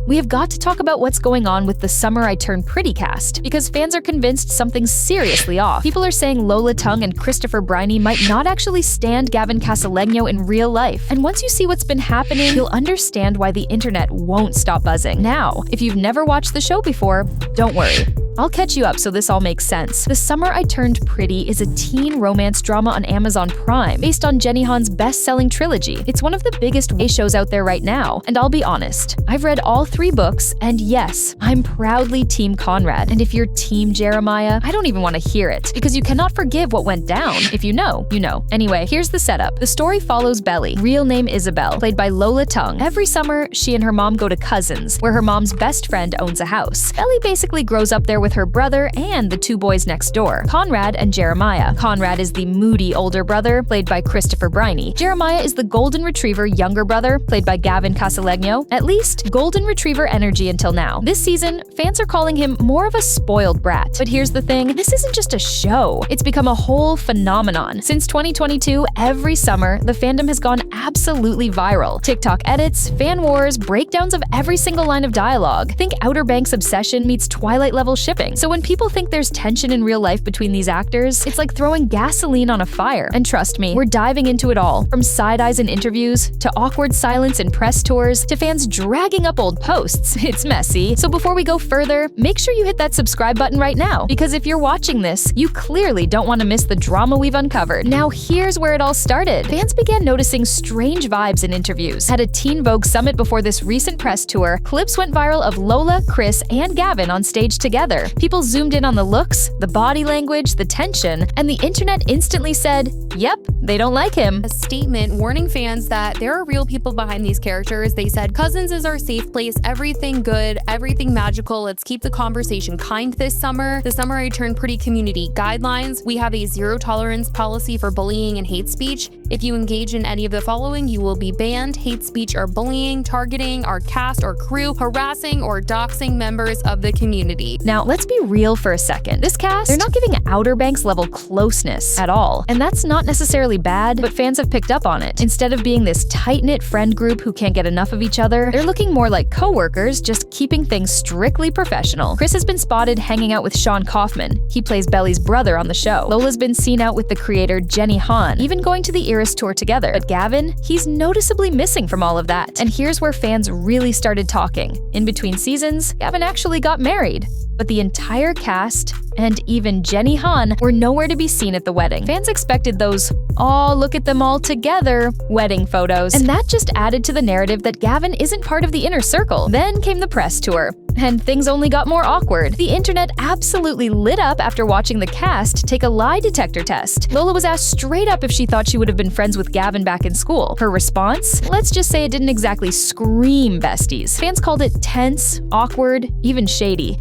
we have got to talk about what's going on with the Summer I Turned Pretty cast, because fans are convinced something's seriously off. People are saying Lola Tung and Briney might not actually stand Gavin Casalegno in real life. And once you see what's been happening, you'll understand why the internet won't stop buzzing. Now, if you've never watched the show before, don't worry. I'll catch you up so this all makes sense. The Summer I Turned Pretty is a teen romance drama on Amazon Prime, based on Jenny Han's best-selling trilogy. It's one of the biggest shows out there right now, and I'll be honest, I've read all 3 books, and yes, I'm proudly Team Conrad. And if you're Team Jeremiah, I don't even want to hear it, because you cannot forgive what went down. If you know, you know. Anyway, here's the setup. The story follows Belly, real name Isabel, played by Lola Tung. Every summer, she and her mom go to Cousins, where her mom's best friend owns a house. Belly basically grows up there with her brother and the 2 boys next door, Conrad and Jeremiah. Conrad is the moody older brother, played by Briney. Jeremiah is the golden retriever younger brother, played by Gavin Casalegno. At least, golden retriever energy until now. This season, fans are calling him more of a spoiled brat. But here's the thing, this isn't just a show. It's become a whole phenomenon. Since 2022, every summer, the fandom has gone absolutely viral. TikTok edits, fan wars, breakdowns of every single line of dialogue. Think Outer Banks obsession meets Twilight level shipping. So when people think there's tension in real life between these actors, it's like throwing gasoline on a fire. And trust me, we're diving into it all. From side eyes in interviews, to awkward silence in press tours, to fans dragging up old posts. It's messy. So before we go further, make sure you hit that subscribe button right now, because if you're watching this, you clearly don't want to miss the drama we've uncovered. Now here's where it all started. Fans began noticing strange vibes in interviews. At a Teen Vogue summit before this recent press tour, clips went viral of Lola, Chris, and Gavin on stage together. People zoomed in on the looks, the body language, the tension, and the internet instantly said, yep, they don't like him. A statement warning fans that there are real people behind these characters. They said, Cousins is our safe place, everything good, everything magical. Let's keep the conversation kind this summer. The Summer I Turned Pretty community guidelines. We have a zero tolerance policy for bullying and hate speech. If you engage in any of the following, you will be banned. Hate speech or bullying, targeting our cast or crew, harassing or doxing members of the community. Now, let's be real for a second. This cast, they're not giving Outer Banks level closeness at all. And that's not necessarily bad, but fans have picked up on it. Instead of being this tight-knit friend group who can't get enough of each other, they're looking more like co-workers, just keeping things strictly professional. Chris has been spotted hanging out with Sean Kaufman. He plays Belly's brother on the show. Lola's been seen out with the creator Jenny Han, even going to the Iris tour together. But Gavin, he's noticeably missing from all of that. And here's where fans really started talking. In between seasons, Gavin actually got married. But the entire cast, and even Jenny Han, were nowhere to be seen at the wedding. Fans expected those, "Aw, look at them all together" wedding photos. And that just added to the narrative that Gavin isn't part of the inner circle. Then came the press tour, and things only got more awkward. The internet absolutely lit up after watching the cast take a lie detector test. Lola was asked straight up if she thought she would have been friends with Gavin back in school. Her response? Let's just say it didn't exactly scream besties. Fans called it tense, awkward, even shady.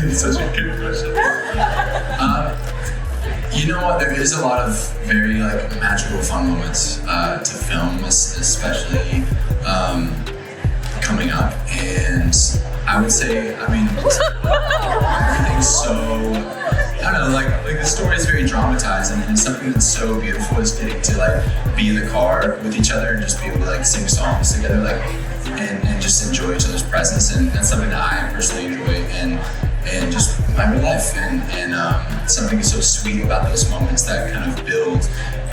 It's such a good question. You know what? There is a lot of very magical, fun moments to film, especially coming up. And I would say, everything's so, I don't know, like the story is very dramatized, and something that's so beautiful is getting to be in the car with each other and just be able to sing songs together, and just enjoy each other's presence. And that's something that I personally enjoy, and just my real life, and something so sweet about those moments that kind of build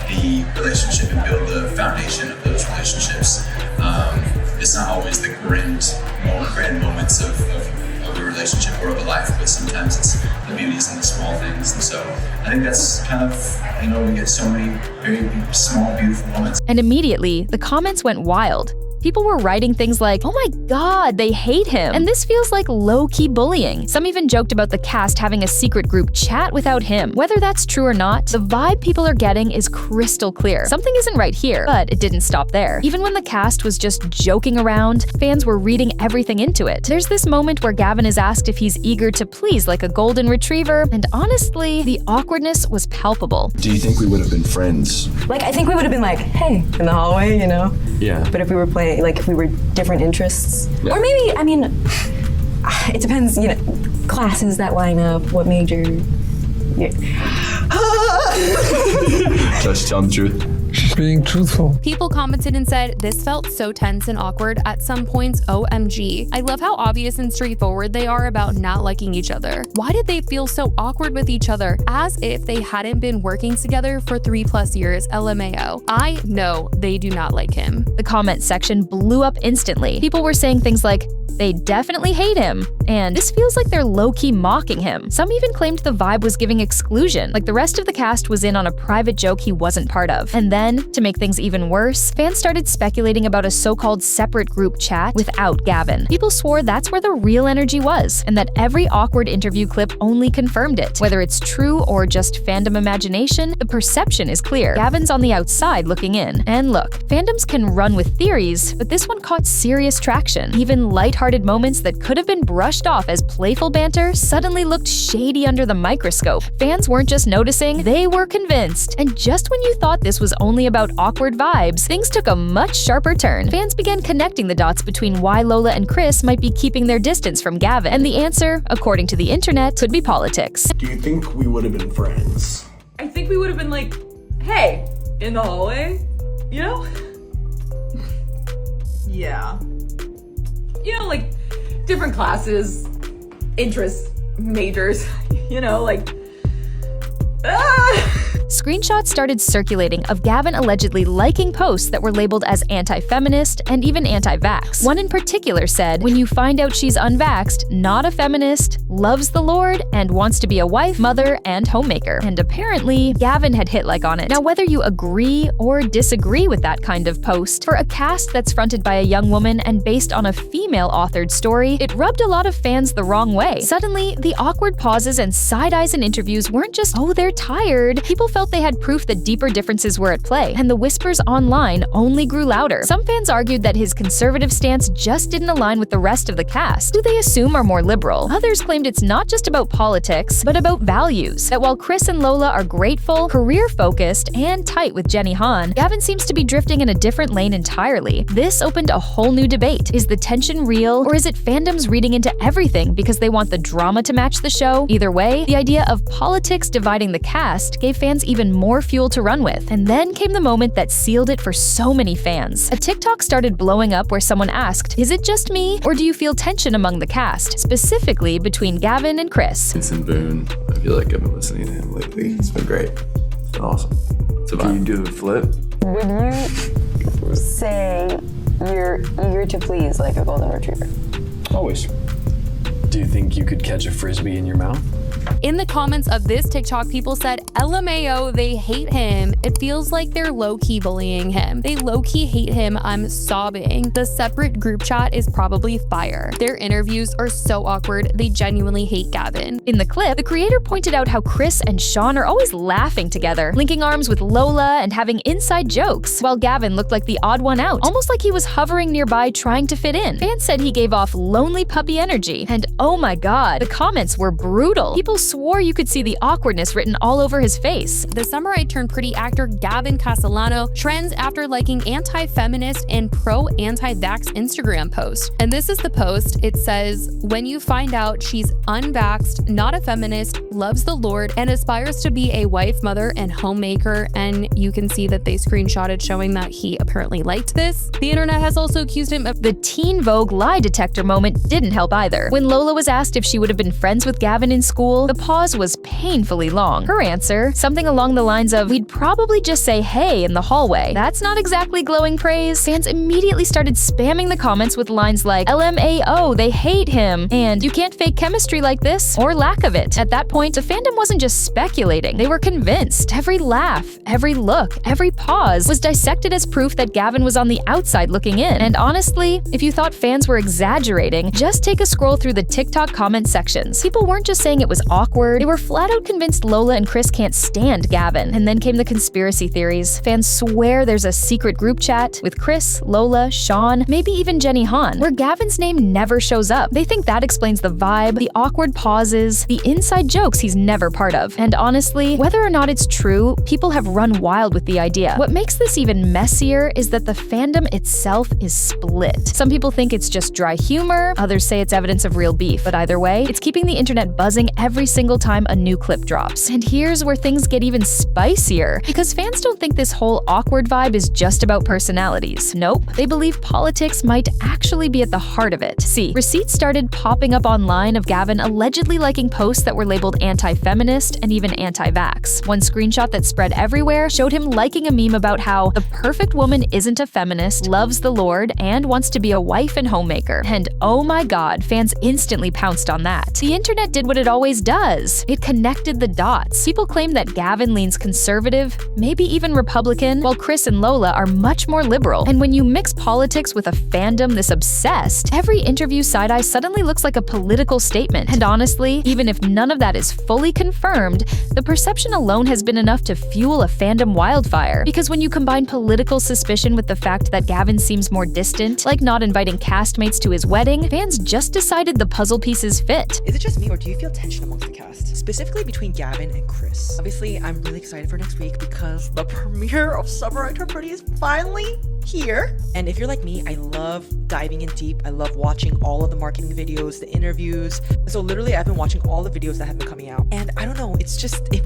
the relationship and build the foundation of those relationships. It's not always the grand moments of a relationship or of a life, but sometimes it's the beauties in the small things. And so I think that's kind of, we get so many very small, beautiful moments. And immediately, the comments went wild. People were writing things like, "Oh my god, they hate him," and this feels like low-key bullying. Some even joked about the cast having a secret group chat without him. Whether that's true or not, the vibe people are getting is crystal clear. Something isn't right here, but it didn't stop there. Even when the cast was just joking around, fans were reading everything into it. There's this moment where Gavin is asked if he's eager to please like a golden retriever, and honestly, the awkwardness was palpable. Do you think we would have been friends? I think we would have been hey, in the hallway, Yeah. But if we were playing, if we were different interests, yeah. Or maybe, it depends, classes that line up, what major. Yeah. Just tell the truth. being truthful. People commented and said, this felt so tense and awkward at some points, OMG. I love how obvious and straightforward they are about not liking each other. Why did they feel so awkward with each other? As if they hadn't been working together for 3+ years, LMAO. I know they do not like him. The comment section blew up instantly. People were saying things like, they definitely hate him, and this feels like they're low-key mocking him. Some even claimed the vibe was giving exclusion, like the rest of the cast was in on a private joke he wasn't part of. And then, to make things even worse, fans started speculating about a so-called separate group chat without Gavin. People swore that's where the real energy was, and that every awkward interview clip only confirmed it. Whether it's true or just fandom imagination, the perception is clear. Gavin's on the outside looking in. And look, fandoms can run with theories, but this one caught serious traction. Even lighthearted moments that could have been brushed off as playful banter suddenly looked shady under the microscope. Fans weren't just noticing, they were convinced. And just when you thought this was only about awkward vibes, things took a much sharper turn. Fans began connecting the dots between why Lola and Chris might be keeping their distance from Gavin. And the answer, according to the internet, could be politics. Do you think we would have been friends? I think we would have been like, hey, in the hallway, you know? Yeah. You know, like, different classes, interests, majors, you know, like, Screenshots started circulating of Gavin allegedly liking posts that were labeled as anti-feminist and even anti-vax. One in particular said, when you find out she's unvaxxed, not a feminist, loves the Lord, and wants to be a wife, mother, and homemaker. And apparently, Gavin had hit like on it. Now, whether you agree or disagree with that kind of post, for a cast that's fronted by a young woman and based on a female-authored story, it rubbed a lot of fans the wrong way. Suddenly, the awkward pauses and side eyes in interviews weren't just, oh, they're tired. People felt they had proof that deeper differences were at play, and the whispers online only grew louder. Some fans argued that his conservative stance just didn't align with the rest of the cast, who they assume are more liberal. Others claimed it's not just about politics, but about values. That while Chris and Lola are grateful, career-focused, and tight with Jenny Han, Gavin seems to be drifting in a different lane entirely. This opened a whole new debate. Is the tension real, or is it fandoms reading into everything because they want the drama to match the show? Either way, the idea of politics dividing the cast gave fans even more fuel to run with. And then came the moment that sealed it for so many fans. A TikTok started blowing up where someone asked, is it just me, or do you feel tension among the cast, specifically between Gavin and Chris? Vincent Boone, I feel like I've been listening to him lately. It's been great. It's been awesome. So can you do a flip? Would you say you're eager to please like a golden retriever? Always. Do you think you could catch a frisbee in your mouth? In the comments of this TikTok, people said, LMAO, they hate him. It feels like they're low-key bullying him. They low-key hate him. I'm sobbing. The separate group chat is probably fire. Their interviews are so awkward. They genuinely hate Gavin. In the clip, the creator pointed out how Chris and Sean are always laughing together, linking arms with Lola and having inside jokes, while Gavin looked like the odd one out, almost like he was hovering nearby trying to fit in. Fans said he gave off lonely puppy energy, and oh my god, the comments were brutal. People swore you could see the awkwardness written all over his face. The Summer I Turned Pretty actor Gavin Casalegno trends after liking anti-feminist and pro-anti-vax Instagram post. And this is the post. It says, when you find out she's unvaxxed, not a feminist, loves the Lord, and aspires to be a wife, mother, and homemaker. And you can see that they screenshotted showing that he apparently liked this. The internet has also accused him of the Teen Vogue lie detector moment didn't help either. When Lola was asked if she would have been friends with Gavin in school, the pause was painfully long. Her answer, something along the lines of, we'd probably just say hey in the hallway. That's not exactly glowing praise. Fans immediately started spamming the comments with lines like, LMAO, they hate him, and you can't fake chemistry like this, or lack of it. At that point, the fandom wasn't just speculating, they were convinced. Every laugh, every look, every pause was dissected as proof that Gavin was on the outside looking in. And honestly, if you thought fans were exaggerating, just take a scroll through the TikTok comment sections. People weren't just saying it was awkward, they were flat out convinced Lola and Chris can't stand Gavin. And then came the conspiracy theories. Fans swear there's a secret group chat with Chris, Lola, Sean, maybe even Jenny Han, where Gavin's name never shows up. They think that explains the vibe, the awkward pauses, the inside jokes he's never part of. And honestly, whether or not it's true, people have run wild with the idea. What makes this even messier is that the fandom itself is split. Some people think it's just dry humor, others say it's evidence of real beef. But either way, it's keeping the internet buzzing every every single time a new clip drops. And here's where things get even spicier, because fans don't think this whole awkward vibe is just about personalities. Nope, they believe politics might actually be at the heart of it. See, receipts started popping up online of Gavin allegedly liking posts that were labeled anti-feminist and even anti-vax. One screenshot that spread everywhere showed him liking a meme about how the perfect woman isn't a feminist, loves the Lord, and wants to be a wife and homemaker. And oh my god, fans instantly pounced on that. The internet did what it always does. It connected the dots. People claim that Gavin leans conservative, maybe even Republican, while Chris and Lola are much more liberal. And when you mix politics with a fandom this obsessed, every interview side-eye suddenly looks like a political statement. And honestly, even if none of that is fully confirmed, the perception alone has been enough to fuel a fandom wildfire. Because when you combine political suspicion with the fact that Gavin seems more distant, like not inviting castmates to his wedding, fans just decided the puzzle pieces fit. Is it just me, or do you feel tension amongst the cast? Specifically between Gavin and Chris. Obviously, I'm really excited for next week because the premiere of Summer I Turned Pretty is finally here. And if you're like me, I love diving in deep. I love watching all of the marketing videos, the interviews. So literally, I've been watching all the videos that have been coming out. And I don't know, it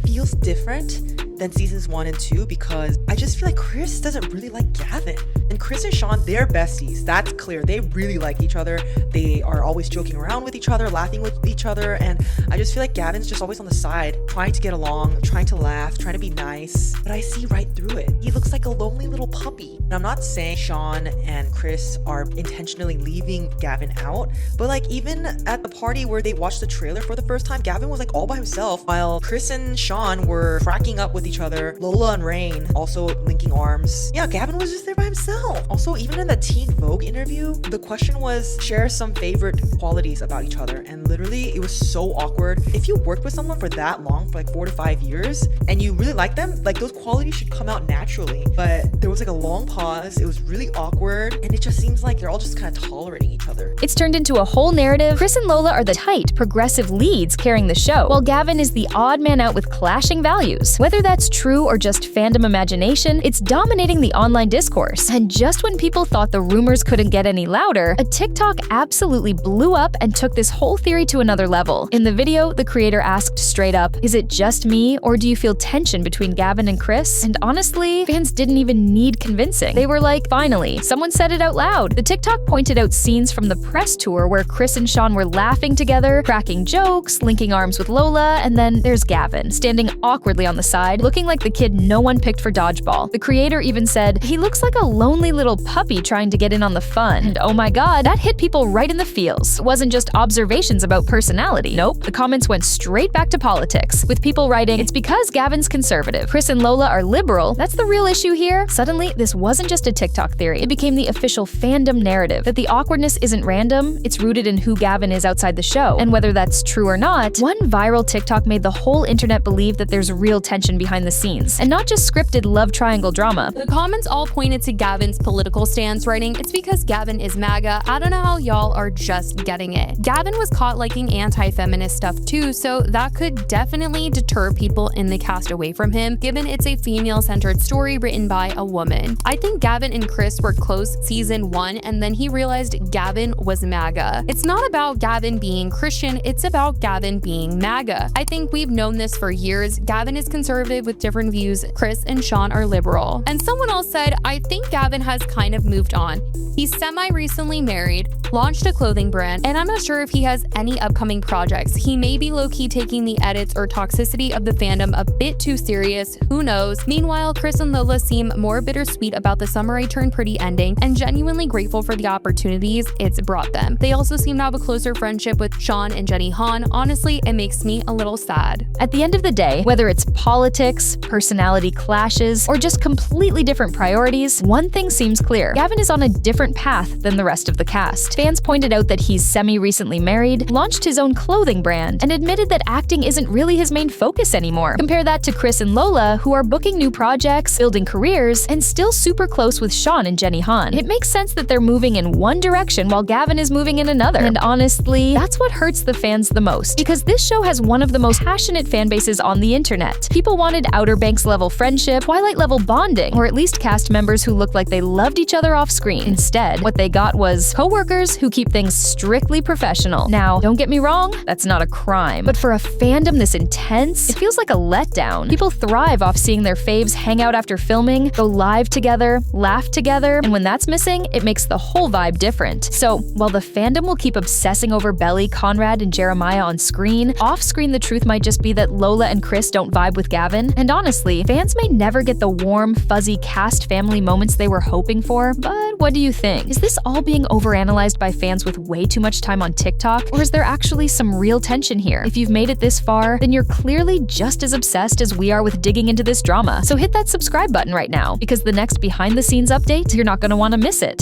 feels different than seasons 1 and 2 because I just feel like Chris doesn't really like Gavin. And Chris and Sean, they're besties. That's clear. They really like each other. They are always joking around with each other, laughing with each other. And I just feel like Gavin's just always on the side, trying to get along, trying to laugh, trying to be nice. But I see right through it. He looks like a lonely little puppy. And I'm not saying Sean and Chris are intentionally leaving Gavin out, but like even at the party where they watched the trailer for the first time, Gavin was like all by himself while Chris and Sean were cracking up with each other. Lola and Rain also linking arms. Yeah, Gavin was just there by himself. Also, even in the Teen Vogue interview, the question was share some favorite qualities about each other, and literally it was so awkward. If you worked with someone for that long, for like 4 to 5 years, and you really like them, like those qualities should come out naturally. But there was like a long pause, it was really awkward, and it just seems like they're all just kind of tolerating each other. It's turned into a whole narrative. Chris and Lola are the tight, progressive leads carrying the show, while Gavin is the odd man out with clashing values. Whether that's true or just fandom imagination, it's dominating the online discourse. And just when people thought the rumors couldn't get any louder, a TikTok absolutely blew up and took this whole theory to another level. In the video, the creator asked straight up, "Is it just me, or do you feel tension between Gavin and Chris?" And honestly, fans didn't even need convincing. They were like, finally, someone said it out loud. The TikTok pointed out scenes from the press tour where Chris and Sean were laughing together, cracking jokes, linking arms with Lola, and then there's Gavin, standing awkwardly on the side, looking like the kid no one picked for dodgeball. The creator even said, "He looks like a lonely little puppy trying to get in on the fun." And oh my god, that hit people right in the feels. It wasn't just observations about personality. Nope, the comments went straight back to politics, with people writing, "It's because Gavin's conservative. Chris and Lola are liberal. That's the real issue here." Suddenly, this wasn't just a TikTok theory. It became the official fandom narrative, that the awkwardness isn't random, it's rooted in who Gavin is outside the show. And whether that's true or not, one viral TikTok made the whole internet believe that there's real tension behind the scenes, and not just scripted love triangle drama. The comments all pointed to Gavin's political stance, writing, "It's because Gavin is MAGA. I don't know how y'all are just getting it." Gavin was caught liking anti-feminist stuff too, so that could definitely deter people in the cast away from him, given it's a female-centered story written by a woman. I think Gavin and Chris were close season 1, and then he realized Gavin was MAGA. It's not about Gavin being Christian, it's about Gavin being MAGA. I think we've known this for years. Gavin is conservative with different views. Chris and Sean are liberal. And someone else said, "I think Gavin has kind of moved on. He's semi-recently married, launched a clothing brand, and I'm not sure if he has any upcoming projects. He may be low-key taking the edits or toxicity of the fandom a bit too serious, who knows." Meanwhile, Chris and Lola seem more bittersweet about the Summer I Turned Pretty ending and genuinely grateful for the opportunities it's brought them. They also seem to have a closer friendship with Sean and Jenny Han. Honestly, it makes me a little sad. At the end of the day, whether it's politics, personality clashes, or just completely different priorities, one thing seems clear. Gavin is on a different path than the rest of the cast. Fans pointed out that he's semi-recently married, launched his own clothing brand, and admitted that acting isn't really his main focus anymore. Compare that to Chris and Lola, who are booking new projects, building careers, and still super close with Sean and Jenny Han. It makes sense that they're moving in one direction while Gavin is moving in another. And honestly, that's what hurts the fans the most, because this show has one of the most passionate fan bases on the internet. People wanted wanted Outer Banks level friendship, Twilight level bonding, or at least cast members who looked like they loved each other off screen. Instead, what they got was co-workers who keep things strictly professional. Now, don't get me wrong, that's not a crime. But for a fandom this intense, it feels like a letdown. People thrive off seeing their faves hang out after filming, go live together, laugh together, and when that's missing, it makes the whole vibe different. So, while the fandom will keep obsessing over Belly, Conrad, and Jeremiah on screen, off-screen the truth might just be that Lola and Chris don't vibe with Gavin. And honestly, fans may never get the warm, fuzzy cast family moments they were hoping for, but what do you think? Is this all being overanalyzed by fans with way too much time on TikTok, or is there actually some real tension here? If you've made it this far, then you're clearly just as obsessed as we are with digging into this drama. So hit that subscribe button right now, because the next behind-the-scenes update, you're not going to want to miss it.